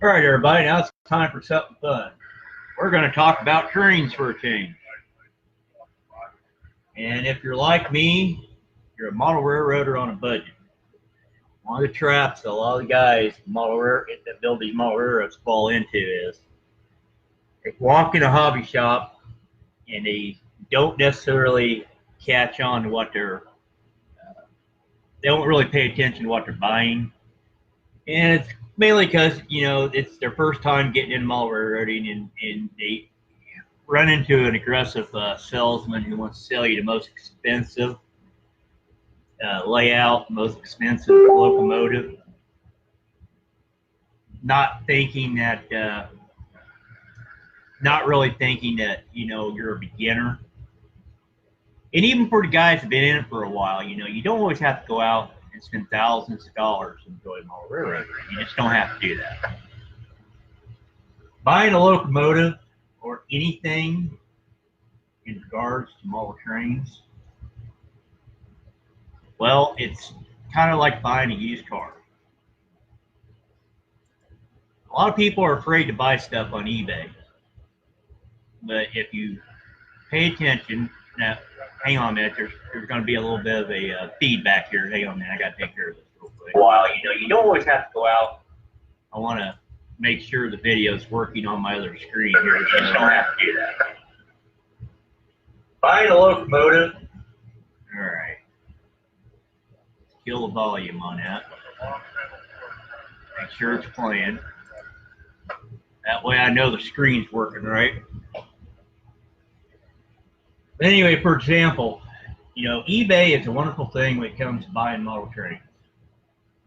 All right, everybody, now it's time for something fun. We're going to talk about trains for a change. And if you're like me, you're a model railroader on a budget. One of the traps that a lot of the guys that build these model railroads fall into is they walk in a hobby shop and they don't necessarily catch on to what they don't really pay attention to what they're buying. And it's mainly because, it's their first time getting in model railroading and they run into an aggressive salesman who wants to sell you the most expensive layout, most expensive locomotive, not thinking that, not really thinking that, you're a beginner. And even for the guys who've been in it for a while, you don't always have to go out and spend thousands of dollars and enjoy model railroading. You just don't have to do that. Buying a locomotive or anything in regards to model trains, well, it's kind of like buying a used car. A lot of people are afraid to buy stuff on eBay. But if you pay attention, now, hang on a minute, there's going to be a little bit of a feedback here. Hang on a minute, I got to take care of this real quick. While, you don't always have to go out. I want to make sure the video is working on my other screen here. You just don't have to do that. Buying a locomotive. All right. Kill the volume on that. Make sure it's playing. That way I know the screen's working right. But anyway, for example, eBay is a wonderful thing when it comes to buying model trains.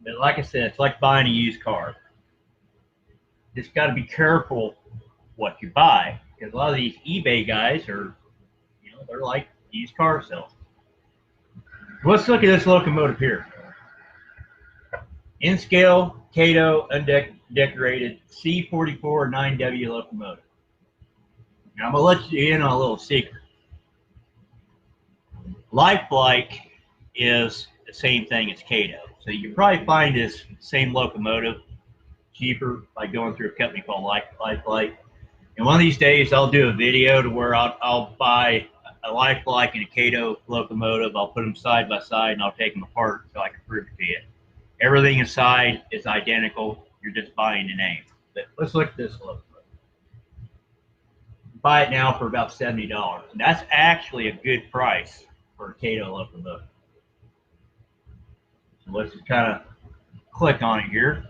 But like I said, it's like buying a used car. Just got to be careful what you buy, because a lot of these eBay guys are, they're like used car salesmen. Let's look at this locomotive here. In scale, Kato, undecorated, C44 9W locomotive. Now I'm going to let you in on a little secret. Lifelike is the same thing as Kato. So you can probably find this same locomotive cheaper by going through a company called Lifelike. And one of these days I'll do a video to where I'll buy a Lifelike and a Kato locomotive. I'll put them side by side and I'll take them apart so I can prove it to you. Everything inside is identical. You're just buying the name. But let's look at this locomotive. Buy it now for about $70. And that's actually a good price for a Kato locomotive. So let's just kind of click on it here.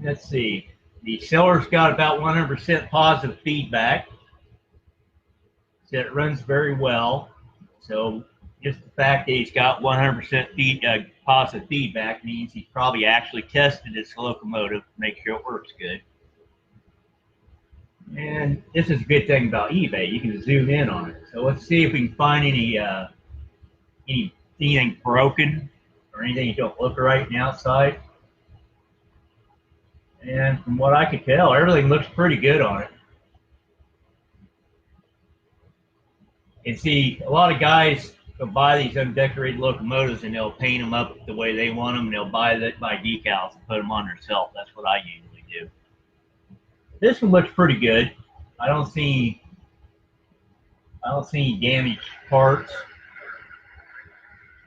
Let's see. The seller's got about 100% positive feedback. So it runs very well. So just the fact that he's got 100% positive feedback means he's probably actually tested this locomotive to make sure it works good. And this is a good thing about eBay. You can zoom in on it. So let's see if we can find anything broken or anything that don't look right on the outside. And from what I could tell, everything looks pretty good on it. And see, a lot of guys will buy these undecorated locomotives and they'll paint them up the way they want them, and they'll buy decals and put them on themselves. That's what I usually do. This one looks pretty good. I don't see any damaged parts.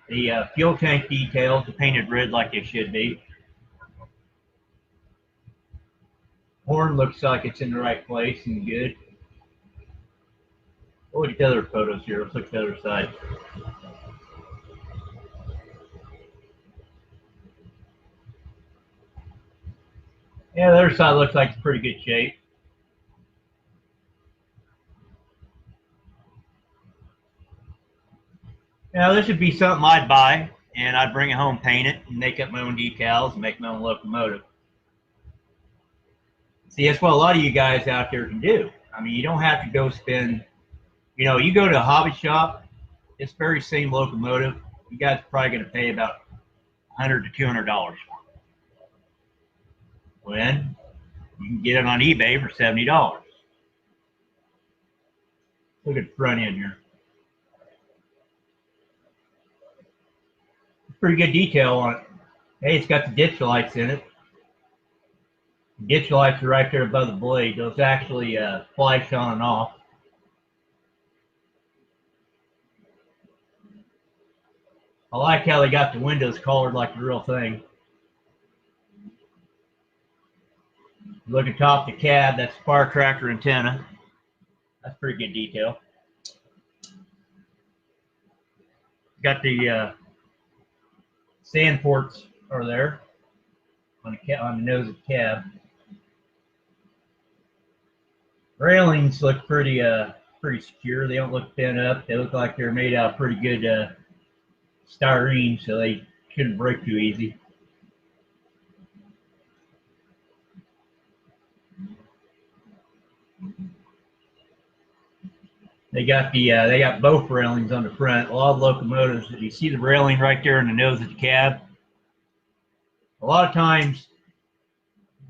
The fuel tank details are painted red like they should be. Horn looks like it's in the right place and good. We'll look at the other photos here. Let's look at the other side. Yeah, the other side looks like it's pretty good shape. Now, this would be something I'd buy, and I'd bring it home, paint it, and make up my own decals and make my own locomotive. See, that's what a lot of you guys out there can do. I mean, you don't have to go spend, you go to a hobby shop, this very same locomotive, you guys are probably going to pay about $100 to $200 for it. When you can get it on eBay for $70. Look at the front end here. Pretty good detail on it. Hey, it's got the ditch lights in it. Ditch lights are right there above the blade. Those actually flash on and off. I like how they got the windows colored like the real thing. Look atop the cab, that's fire tractor antenna. That's pretty good detail. Got the sand ports are there on the nose of the cab. Railings look pretty secure. They don't look bent up. They look like they're made out of pretty good styrene, so they shouldn't break too easy. They got both railings on the front. A lot of locomotives, you see the railing right there in the nose of the cab. A lot of times,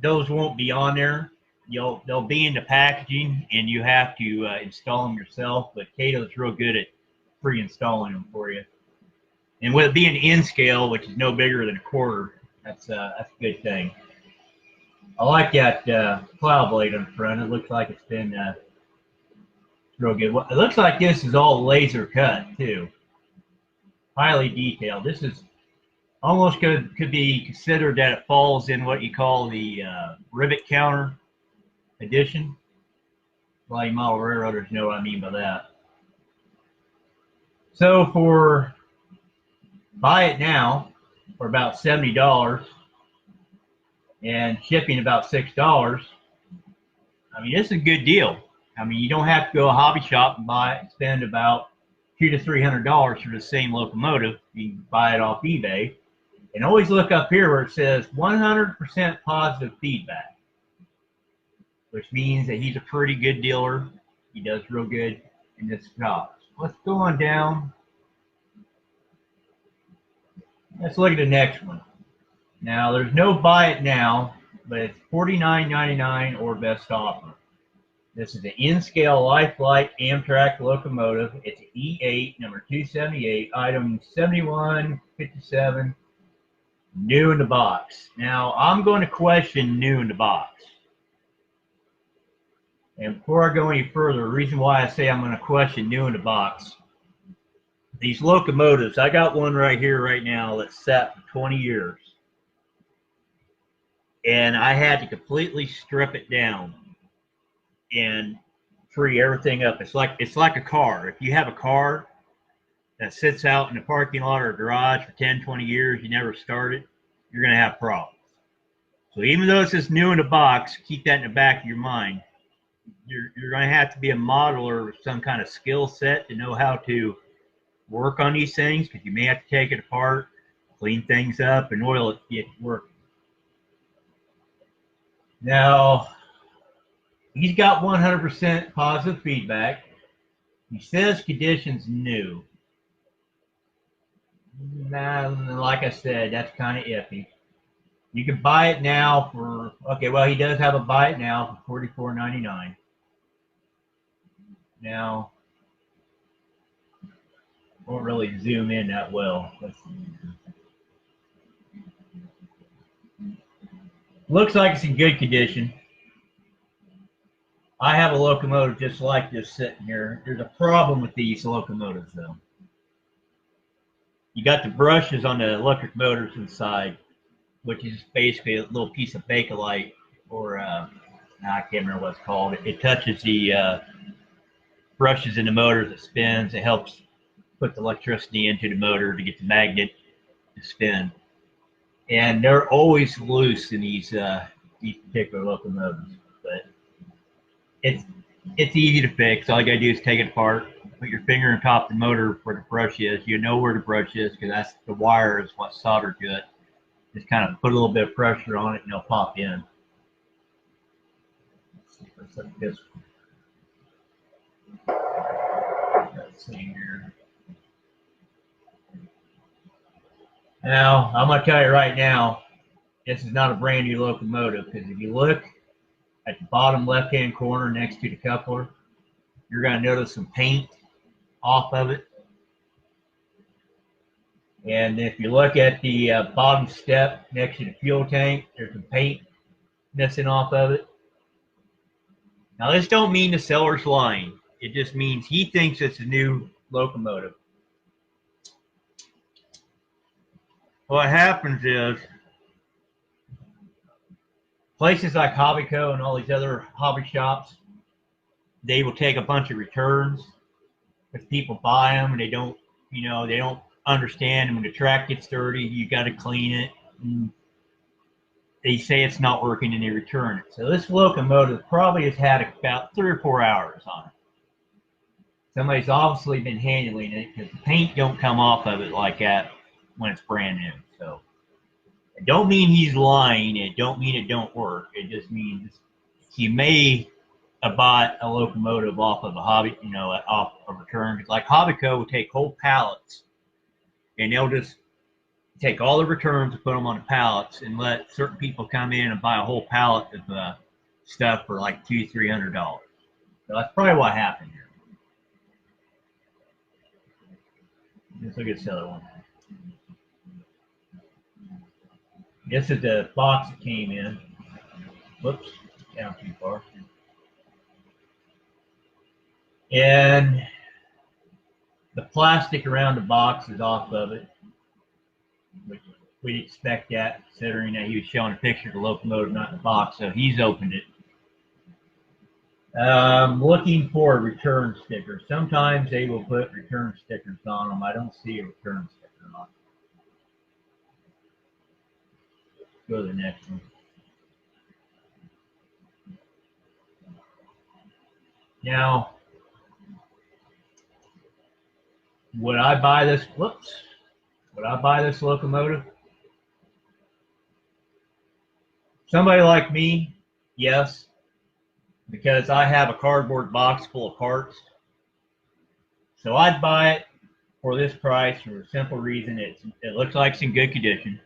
those won't be on there. They'll be in the packaging, and you have to install them yourself. But Kato's real good at pre-installing them for you. And with it being N scale, which is no bigger than a quarter, that's a good thing. I like that plow blade on the front. It looks like it's been real good. It looks like this is all laser cut too. Highly detailed. This is almost could be considered that it falls in what you call the rivet counter edition. Well, you model railroaders know what I mean by that. So for buy it now for about $70 and shipping about $6. I mean, it's a good deal. I mean, you don't have to go to a hobby shop and spend about $200 to $300 for the same locomotive. You can buy it off eBay. And always look up here where it says 100% positive feedback, which means that he's a pretty good dealer. He does real good in this job. Let's go on down. Let's look at the next one. Now, there's no buy it now, but it's $49.99 or best offer. This is an N-scale Lifelike Amtrak locomotive. It's an E8, number 278, item 7157, new in the box. Now, I'm going to question new in the box. And before I go any further, the reason why I say I'm going to question new in the box, these locomotives, I got one right here right now that's sat for 20 years. And I had to completely strip it down and free everything up. It's like a car. If you have a car that sits out in the parking lot or garage for 10, 20 years, you never start it, you're going to have problems. So even though it says new in the box, keep that in the back of your mind. You're going to have to be a modeler with some kind of skill set to know how to work on these things, because you may have to take it apart, clean things up, and oil it to get it working. Now, he's got 100% positive feedback. He says conditions new. Nah, like I said, that's kind of iffy. You can buy it now for, okay, well, he does have a buy it now for $44.99. Now, won't really zoom in that well. Let's see. Looks like it's in good condition. I have a locomotive just like this sitting here. There's a problem with these locomotives, though. You got the brushes on the electric motors inside, which is basically a little piece of Bakelite, or I can't remember what it's called. It touches the brushes in the motor that spins. It helps put the electricity into the motor to get the magnet to spin. And they're always loose in these particular locomotives, but it's easy to fix. All you gotta do is take it apart, put your finger on top of the motor where the brush is. You know where the brush is because that's the wire is what's soldered to it. Just kind of put a little bit of pressure on it and it'll pop in. Let's look at this one. Let's see here. Now, I'm going to tell you right now, this is not a brand new locomotive, because if you look at the bottom left-hand corner next to the coupler, you're going to notice some paint off of it. And if you look at the bottom step next to the fuel tank, there's some paint missing off of it. Now, this don't mean the seller's lying. It just means he thinks it's a new locomotive. What happens is places like Hobbyco and all these other hobby shops, they will take a bunch of returns because people buy them and they don't, they don't understand. And when the track gets dirty, you got to clean it. And they say it's not working and they return it. So this locomotive probably has had about 3 or 4 hours on it. Somebody's obviously been handling it because the paint don't come off of it like that when it's brand new. So it don't mean he's lying. It don't mean it don't work. It just means he may have bought a locomotive off of a hobby, off a return. Like Hobbyco will take whole pallets and they'll just take all the returns and put them on the pallets and let certain people come in and buy a whole pallet of stuff for like $200-300. So that's probably what happened here. Let's look at this other one. This is the box that came in. Whoops, down too far. And the plastic around the box is off of it, which we'd expect that considering that he was showing a picture of the locomotive, not the box, so he's opened it. Looking for a return sticker. Sometimes they will put return stickers on them. I don't see a return sticker on it. Go to the next one. Now, would I buy this? Whoops. Would I buy this locomotive? Somebody like me, yes, because I have a cardboard box full of parts. So I'd buy it for this price for a simple reason. It looks like it's in good condition.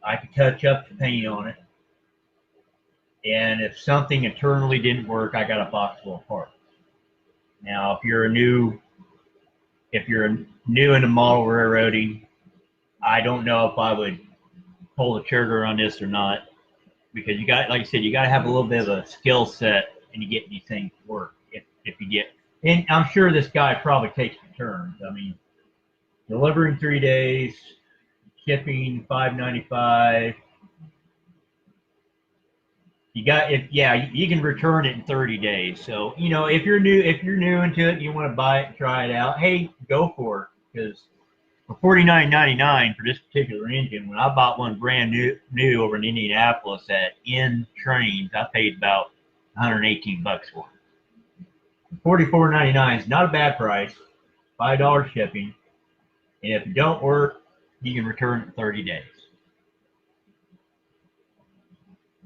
I could touch up the paint on it. And if something internally didn't work, I got a box full of parts. Now, if you're new into model railroading, I don't know if I would pull the trigger on this or not, because you got, like I said, you got to have a little bit of a skill set and you get these things to work. If you get, and I'm sure this guy probably takes returns. I mean, delivering 3 days, shipping $5.95. You can return it in 30 days. So, if you're new into it, you want to buy it and try it out, hey, go for it. Because for $49.99 for this particular engine, when I bought one brand new over in Indianapolis at N Trains, I paid about $118 for it. $44.99 is not a bad price, $5 shipping, and if it don't work, you can return it in 30 days.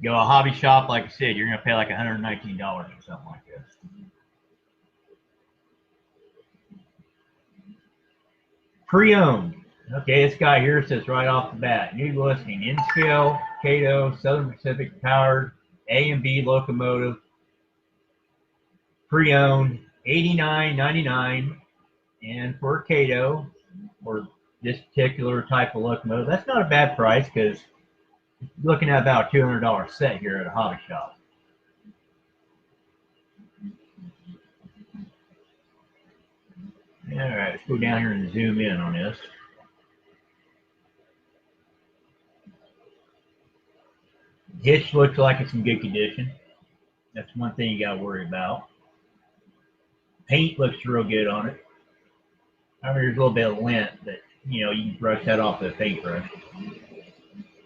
Go to a hobby shop, like I said, you're going to pay like $119 or something like this. Pre-owned. Okay, this guy here says right off the bat, new listing, N-Scale, Kato, Southern Pacific powered, A and B locomotive, pre-owned, $89.99, and for Kato, for this particular type of locomotive, that's not a bad price because you're looking at about a $200 set here at a hobby shop. All right, let's go down here and zoom in on this. Hitch looks like it's in good condition. That's one thing you got to worry about. Paint looks real good on it. I mean, there's a little bit of lint, but you can brush that off with a paintbrush.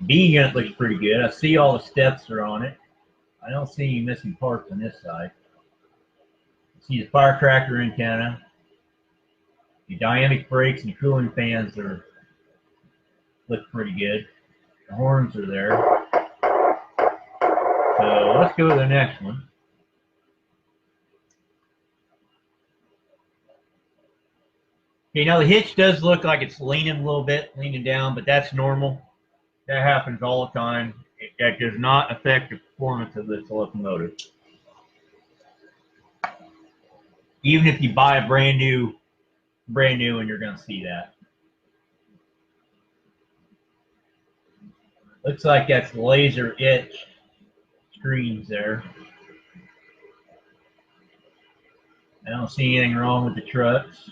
B unit looks pretty good. I see all the steps are on it. I don't see any missing parts on this side. I see the firecracker antenna. The dynamic brakes and cooling fans look pretty good. The horns are there. So let's go to the next one. Okay, now the hitch does look like it's leaning a little bit, leaning down, but that's normal. That happens all the time. That does not affect the performance of this locomotive. Even if you buy a brand new, and you're going to see that. Looks like that's laser etched screens there. I don't see anything wrong with the trucks.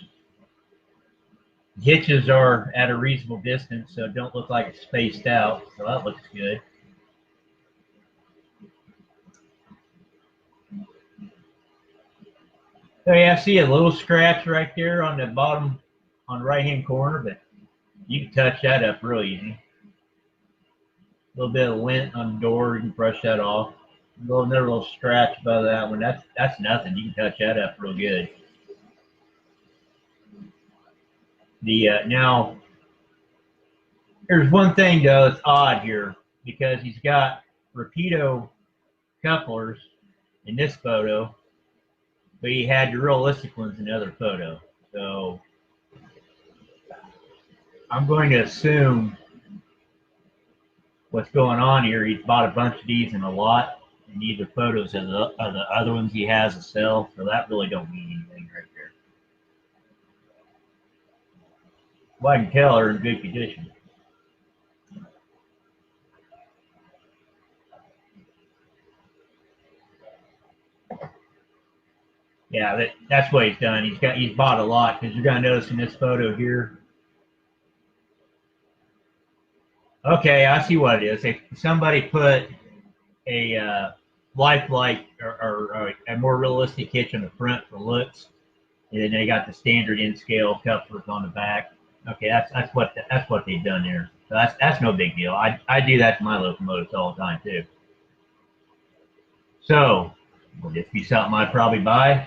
Hitches are at a reasonable distance, so it don't look like it's spaced out, so that looks good. So yeah, I see a little scratch right there on the bottom, on the right-hand corner, but you can touch that up real easy. A little bit of lint on the door, you can brush that off. Another little scratch above that one. That's nothing. You can touch that up real good. Now, there's one thing though that's odd here, because he's got Rapido couplers in this photo, but he had the realistic ones in the other photo. So I'm going to assume what's going on here. He's bought a bunch of these in a lot, and these are photos of the other ones he has to sell. So that really don't mean anything right there. Well, I can tell they're in good condition. Yeah, that's what he's done. He's bought a lot, because you're gonna notice in this photo here. Okay, I see what it is. If somebody put a lifelike or a more realistic hitch on the front for looks, and then they got the standard in scale couplers on the back. Okay, that's what they've done there. So that's no big deal. I do that to my locomotives all the time too. So will this be something I'd probably buy?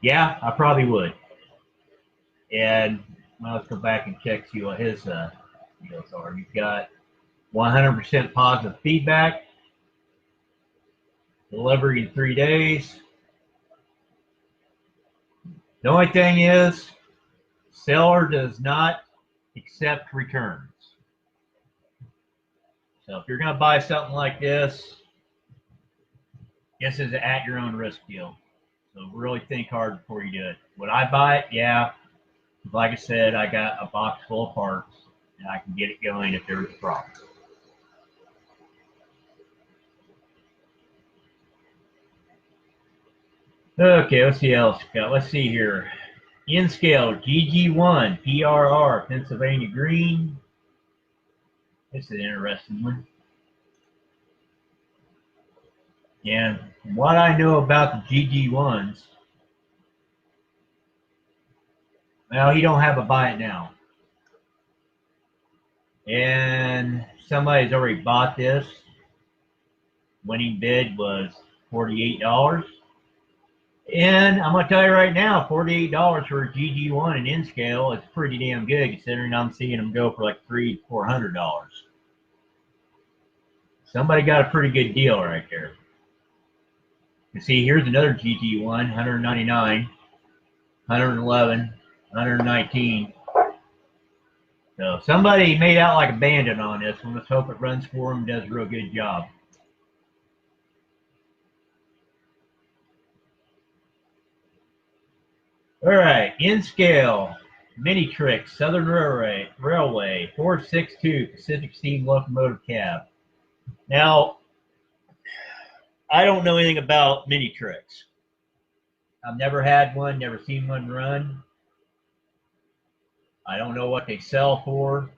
Yeah, I probably would. And well, let's go back and check, see what his deals are. You've got 100% positive feedback, delivery in 3 days. The only thing is, seller does not accept returns. So if you're going to buy something like this is an at your own risk deal. So really think hard before you do it. Would I buy it? Yeah. Like I said, I got a box full of parts, and I can get it going if there's a problem. Okay, let's see what else we got. Let's see here. In scale GG1 PRR Pennsylvania green. This is an interesting one. And from what I know about the GG1s, well, he don't have a buy it now. And somebody's already bought this. Winning bid was $48. And I'm gonna tell you right now, $48 for a GG1 and in scale is pretty damn good, considering I'm seeing them go for like $300 to $400. Somebody got a pretty good deal right there. You see, here's another GG1, 199, 111, 119. So somebody made out like a bandit on this one. Let's hope it runs for him and does a real good job. All right, in scale, Minitrix, Southern Railway, 462 Pacific Steam Locomotive Cab. Now, I don't know anything about Minitrix. I've never had one, never seen one run. I don't know what they sell for.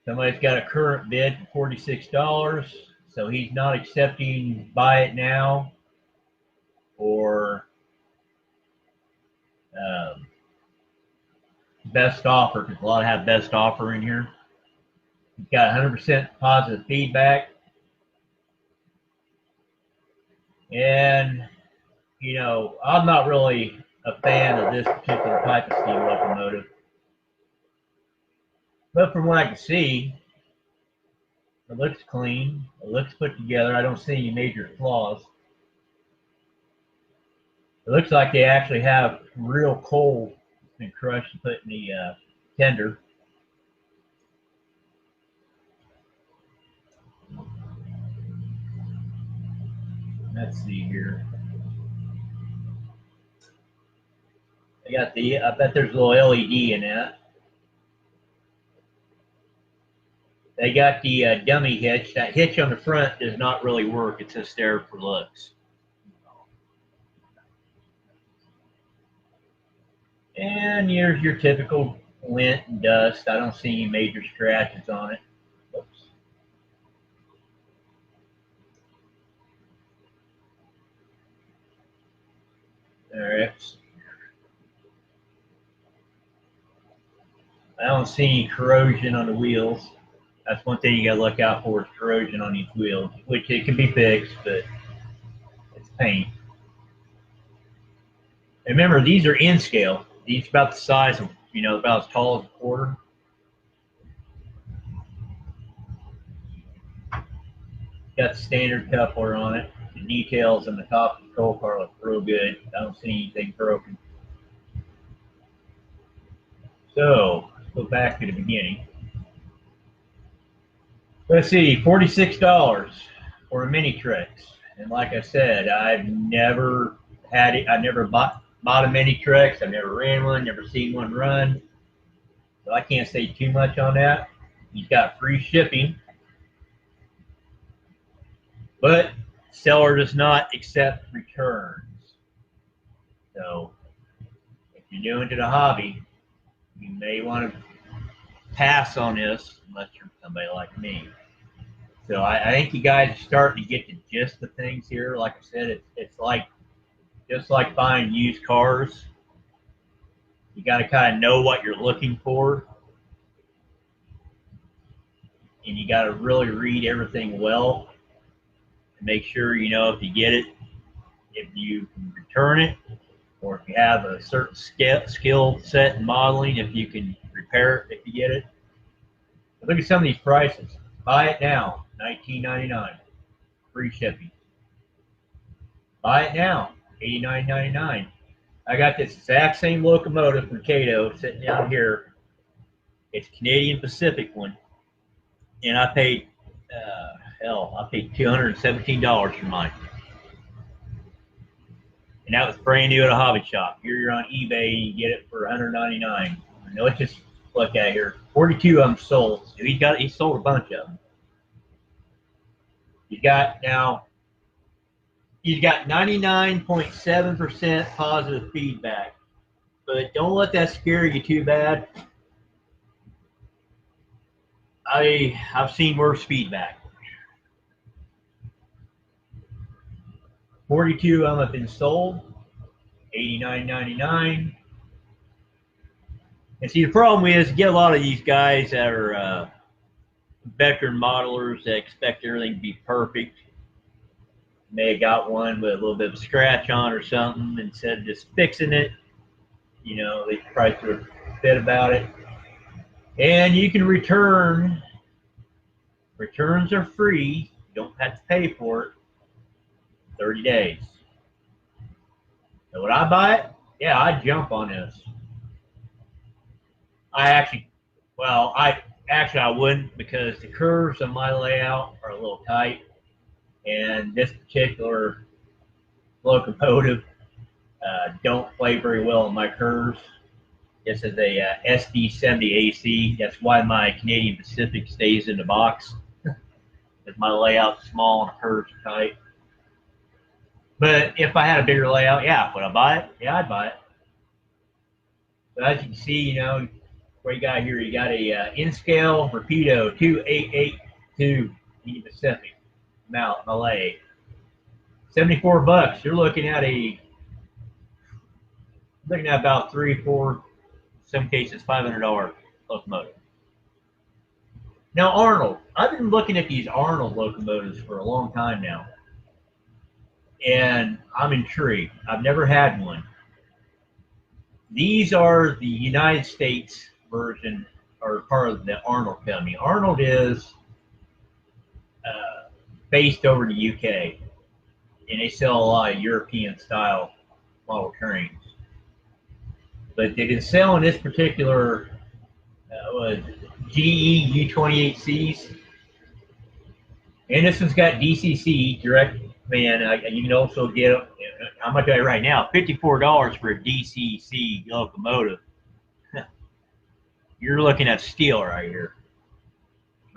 Somebody's got a current bid for $46, so he's not accepting buy it now or best offer, because a lot have best offer in here. He's got 100% positive feedback. And, you know, I'm not really a fan of this particular type of steam locomotive. But from what I can see, it looks clean. It looks put together. I don't see any major flaws. It looks like they actually have real coal that's been crushed and put in the tender. Let's see here. I bet there's a little LED in that. They got the dummy hitch. That hitch on the front does not really work. It's just there for looks. And here's your typical lint and dust. I don't see any major scratches on it. Oops. All right. I don't see any corrosion on the wheels. That's one thing you got to look out for, is corrosion on these wheels, which it can be fixed, but it's paint. And remember, these are in scale. These are about the size of, about as tall as a quarter. Got the standard coupler on it. The details on the top of the control car look real good. I don't see anything broken. So let's go back to the beginning. Let's see, $46 for a Mini Trex. And like I said, I've never had it. I never bought a Mini Trex. I've never ran one, never seen one run. So I can't say too much on that. He's got free shipping. But seller does not accept returns. So if you're new into the hobby, you may want to pass on this unless you're somebody like me. So I think you guys are starting to get the gist of things here. Like I said, it's like just like buying used cars. You got to kind of know what you're looking for, and you got to really read everything well and make sure if you get it, if you can return it, or if you have a certain skill set in modeling, if you can repair it if you get it. But look at some of these prices. Buy it now, $19.99, free shipping. Buy it now, $89.99. I got this exact same locomotive from Kato sitting down here. It's a Canadian Pacific one, and I paid $217 for mine. And that was brand new at a hobby shop. Here you're on eBay, you get it for $199. Let's just look at here. 42 of them sold. So he sold a bunch of them. He's got 99.7% positive feedback. But don't let that scare you too bad. I've seen worse feedback. 42 of them have been sold, $89.99. And see, the problem is you get a lot of these guys that are veteran modelers that expect everything to be perfect. May have got one with a little bit of a scratch on or something. Instead of just fixing it, they probably threw a fit about it. And you can return. Returns are free. You don't have to pay for it. 30 days. So would I buy it? Yeah, I'd jump on this. I wouldn't, because the curves on my layout are a little tight, and this particular locomotive don't play very well in my curves. This is a SD70 AC. That's why my Canadian Pacific stays in the box, because my layout's small and the curves are tight. But if I had a bigger layout, yeah, would I buy it? Yeah, I'd buy it. But as you can see, what you got here, you got a in-scale Rapido 2882 Canadian Pacific, Mount, Malay. $74. You're looking at about $300, $400, some cases $500 locomotive. Now Arnold, I've been looking at these Arnold locomotives for a long time now, and I'm intrigued. I've never had one. These are the United States version, or part of the Arnold company. Arnold is based over in the UK, and they sell a lot of European style model trains. But they've been selling this particular GE U28Cs, and this one's got DCC, direct man. You can also get, I'm going to tell you right now, $54 for a DCC locomotive. You're looking at steel right here.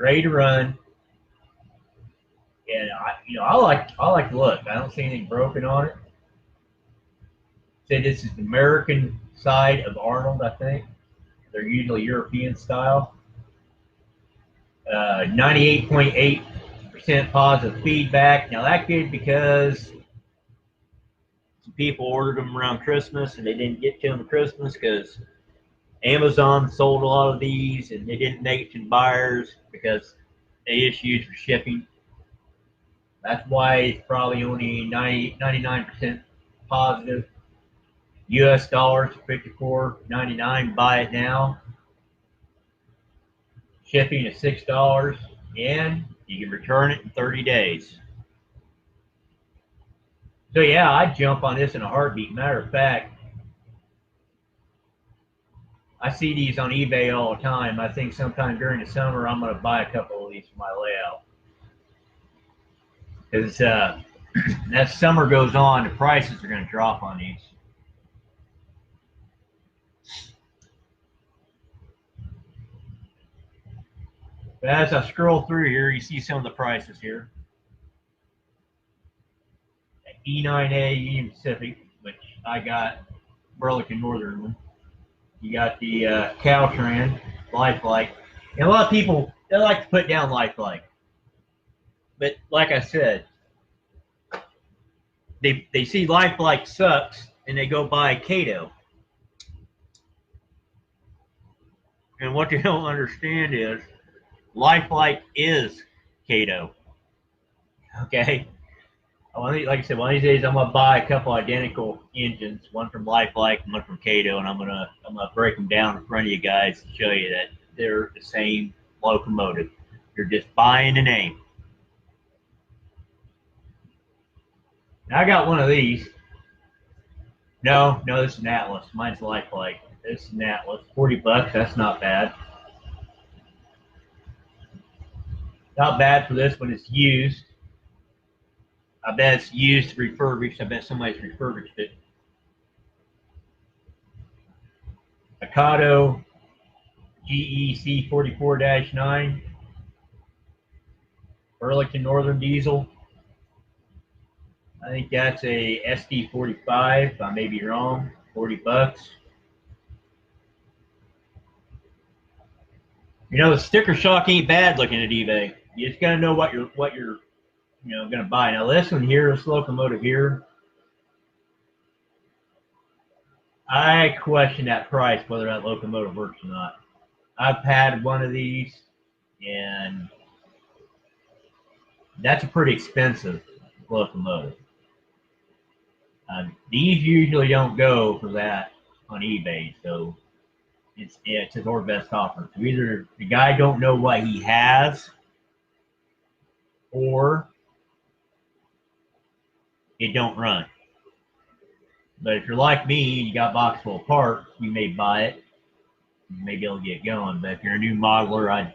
ready to run. And I like the look. I don't see anything broken on it. Say this is the American side of Arnold, I think. They're usually European style. 98.8% positive feedback. Now that's good because some people ordered them around Christmas and they didn't get to them at Christmas because Amazon sold a lot of these and they didn't make it to the buyers because they issues for shipping. That's why it's probably only 99% positive. US dollars, $54.99. Buy it now. Shipping is $6, and you can return it in 30 days. So yeah, I'd jump on this in a heartbeat. Matter of fact, I see these on eBay all the time. I think sometime during the summer I'm going to buy a couple of these for my layout. Because as summer goes on, the prices are going to drop on these. But as I scroll through here, you see some of the prices here. E9A Union Pacific, which I got Burlington Northern one. You got the Caltrans, Lifelike. And a lot of people, they like to put down Lifelike. But like I said, they see Lifelike sucks and they go buy Kato. And what they don't understand is Lifelike is Kato. Okay? Like I said, one of these days I'm gonna buy a couple identical engines, one from Lifelike and one from Kato, and I'm gonna break them down in front of you guys to show you that they're the same locomotive. You're just buying the name. Now I got one of these. No, this is an Atlas. Mine's Lifelike. This is an Atlas. $40. That's not bad. Not bad for this when it's used. I bet it's used, refurbished. I bet somebody's refurbished it. Ocado GEC 44-9. Burlington Northern Diesel. I think that's a SD45. I may be wrong. $40. The sticker shock ain't bad looking at eBay. You just gotta know what you're gonna buy. Now this one here, this locomotive here, I question that price, whether that locomotive works or not. I've had one of these, and that's a pretty expensive locomotive. These usually don't go for that on eBay, so it's our best offer. So either the guy don't know what he has, or it don't run. But if you're like me, you got a box full of parts, you may buy it. You may be able to get going. But if you're a new modeler,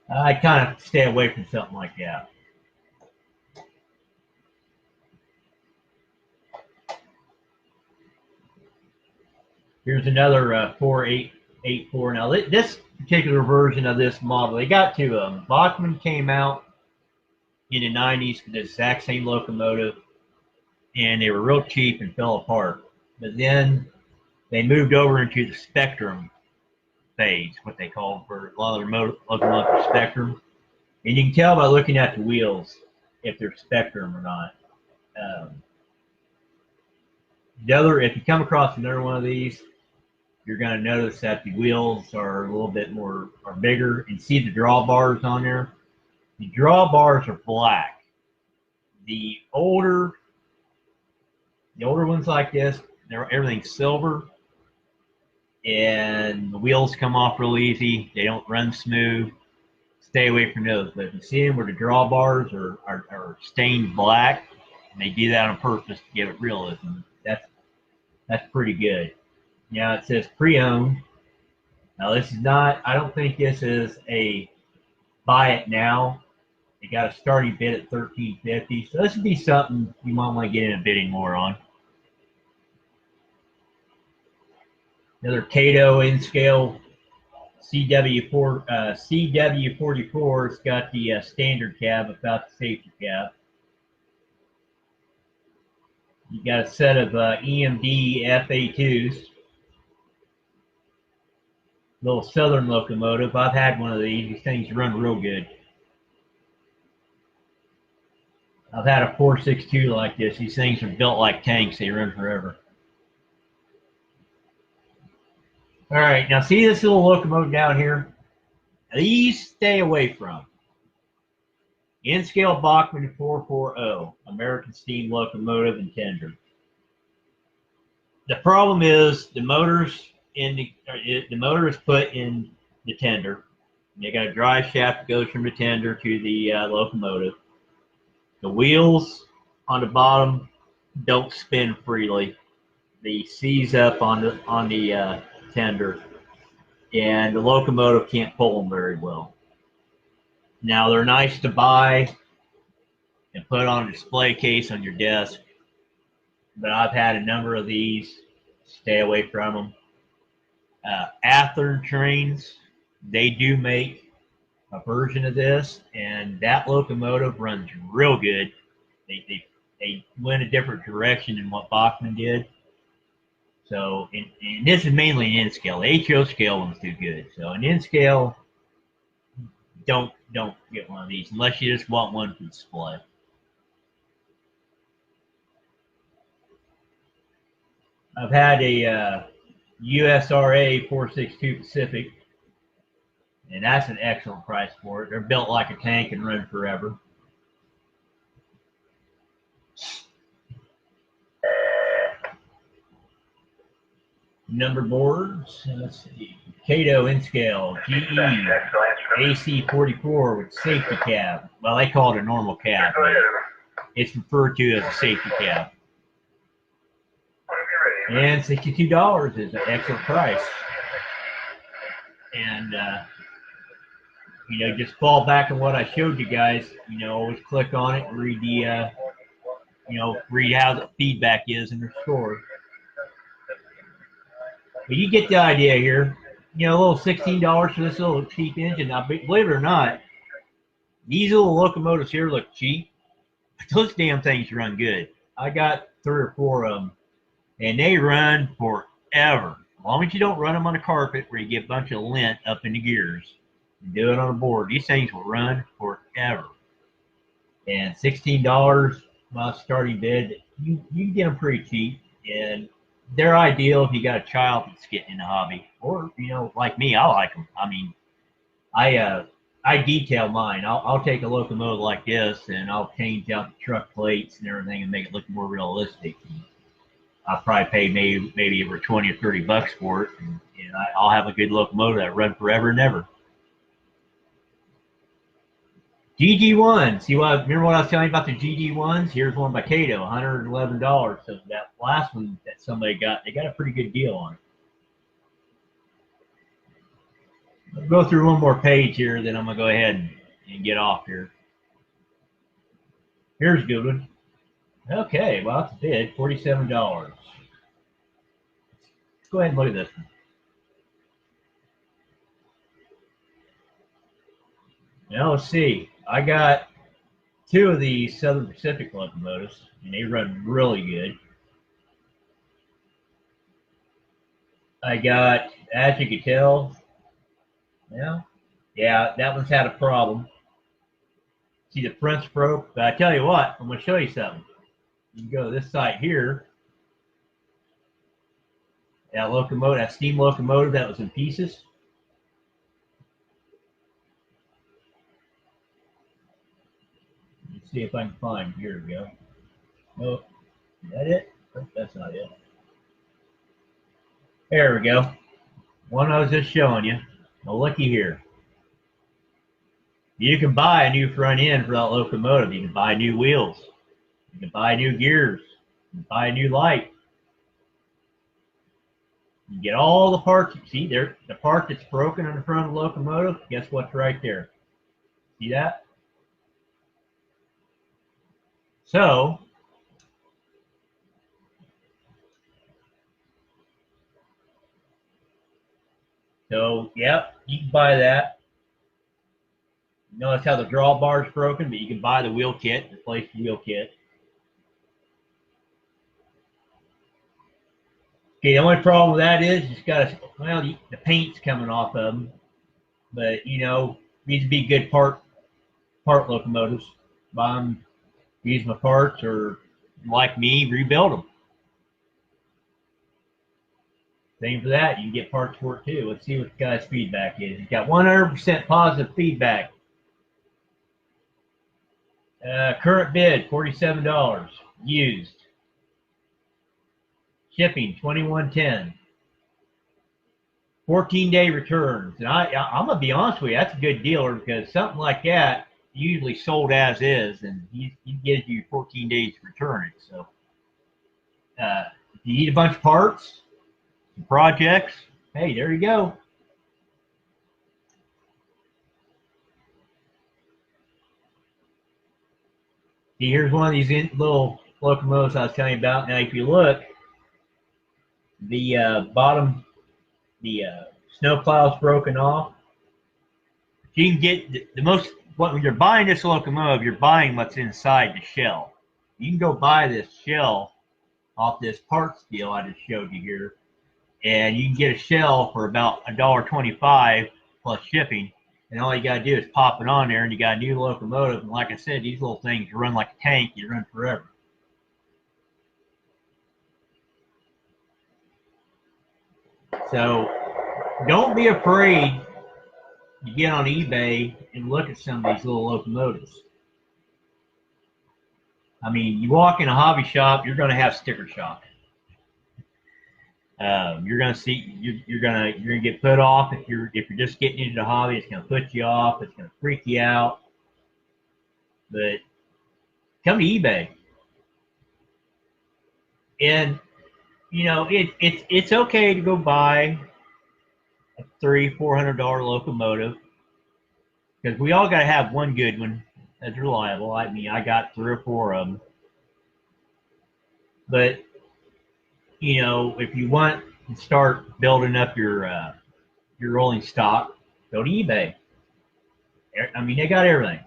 I'd kind of stay away from something like that. Here's another 4884. Now this particular version of this model, they got two of them. Bachmann came out in the 90s with the exact same locomotive, and they were real cheap and fell apart. But then they moved over into the Spectrum phase, what they call for a lot of their locomotives, Spectrum. And you can tell by looking at the wheels if they're Spectrum or not. If you come across another one of these, you're going to notice that the wheels are a little bit bigger, and see the drawbars on there. The drawbars are black. The older ones like this, everything's silver, and the wheels come off real easy. They don't run smooth. Stay away from those. But if you see them where the drawbars are stained black, and they do that on purpose to give it realism, that's pretty good. Now it says pre-owned. Now this is not, I don't think this is a buy it now. They got a starting bid at $13.50. So this would be something you might want to get in a bidding war on. Another Kato in scale CW44's got the standard cab without the safety cab. You got a set of EMD FA2s. Little Southern locomotive. I've had one of these. These things run real good. I've had a 462 like this. These things are built like tanks. They run forever. All right, now see this little locomotive down here? These stay away from. N-scale Bachmann 440, American Steam Locomotive and Tender. The problem is the motor's the motor is put in the tender. You got a drive shaft that goes from the tender to the locomotive. The wheels on the bottom don't spin freely. They seize up on the tender, and the locomotive can't pull them very well. Now they're nice to buy and put on a display case on your desk, but I've had a number of these. Stay away from them. Athearn trains, they do make a version of this, and that locomotive runs real good. They went a different direction than what Bachmann did. So, and this is mainly an N scale. The HO scale ones do good. So, an N scale, don't get one of these unless you just want one for display. I've had a USRA 462 Pacific, and that's an excellent price for it. They're built like a tank and run forever. Number boards, let's see. Kato N-scale, GE, AC44 with safety cab. Well, they call it a normal cab. It's referred to as a safety cab. And $62 is an excellent price. And, you know, just fall back on what I showed you guys. You know, always click on it and read the, you know, read how the feedback is in the store. But you get the idea here. You know, a little $16 for this little cheap engine. Now, believe it or not, these little locomotives here look cheap, but those damn things run good. I got 3 or 4 of them, and they run forever. As long as you don't run them on a carpet where you get a bunch of lint up in the gears. You do it on a board. These things will run forever. And $16, my starting bid, you can get them pretty cheap, and they're ideal if you got a child that's getting in the hobby, or you know, like me, I like them. I mean, I detail mine. I'll take a locomotive like this and I'll change out the truck plates and everything and make it look more realistic. I'll probably pay maybe over 20 or 30 bucks for it, and I'll have a good locomotive that run forever and ever. GG1. See what? Remember what I was telling you about the GG1s? Here's one by Kato, $111. So that last one that somebody got, they got a pretty good deal on it. I'll go through one more page here, then I'm gonna go ahead and get off here. Here's a good one. Okay, well that's a bid, $47. Let's go ahead and look at this one. Now let's see. I got 2 of these Southern Pacific locomotives, and they run really good. I got, as you can tell, yeah, that one's had a problem. See, the front's broke, but I tell you what, I'm going to show you something. You can go to this side here. That locomotive, that steam locomotive that was in pieces. Let's see if I can find. Here we go. Oh, is that it? Oh, that's not it. There we go. One I was just showing you. Well, looky here. You can buy a new front end for that locomotive. You can buy new wheels. You can buy new gears. You can buy a new light. You get all the parts. See there, the part that's broken on the front of the locomotive. Guess what's right there? See that? So So, yep, you can buy that. Notice how the drawbar is broken, but you can buy the wheel kit, replace the wheel kit. Okay, the only problem with that is it's got the paint's coming off of them, but needs to be good part locomotives. Buy them, use my parts, or like me, rebuild them. Same for that. You can get parts for it too. Let's see what the guy's feedback is. He's got 100% positive feedback. Current bid $47. Used. Shipping $21.10. 14-day returns. And I'm gonna be honest with you, that's a good dealer because something like that usually sold as is, and he gives you 14 days to return it. So if you need a bunch of parts, projects, hey, there you go. See, here's one of these little locomotives I was telling you about. Now, if you look, the bottom, the snow plow's broken off. You can get the most, when you're buying this locomotive, you're buying what's inside the shell. You can go buy this shell off this parts deal I just showed you here, and you can get a shell for about $1.25 plus shipping. And all you got to do is pop it on there, and you got a new locomotive. And like I said, these little things run like a tank. You run forever. So don't be afraid to get on eBay and look at some of these little locomotives. I mean, you walk in a hobby shop, you're going to have sticker shock. You're going to see, you're going to get put off if you're just getting into the hobby. It's going to put you off. It's going to freak you out. But come to eBay, and it's okay to go buy a $300-$400 locomotive because we all got to have one good one that's reliable. I mean, I got 3 or 4 of them. But if you want to start building up your rolling stock, go to eBay. I mean, they got everything.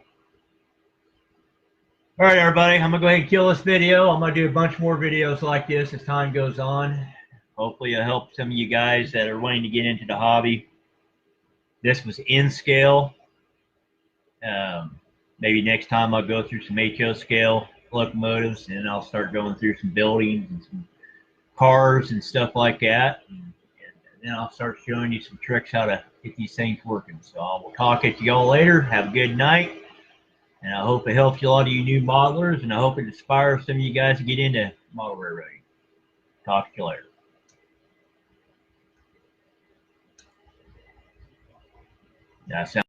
All right, everybody, I'm gonna go ahead and kill this video. I'm gonna do a bunch more videos like this as time goes on. Hopefully it'll help some of you guys that are wanting to get into the hobby. This was in scale. Maybe next time I'll go through some HO scale locomotives, and I'll start going through some buildings and some cars and stuff like that. And then I'll start showing you some tricks how to get these things working. So I will talk at you all later. Have a good night. And I hope it helps a lot of you new modelers, and I hope it inspires some of you guys to get into model railroading. Talk to you later. That sounds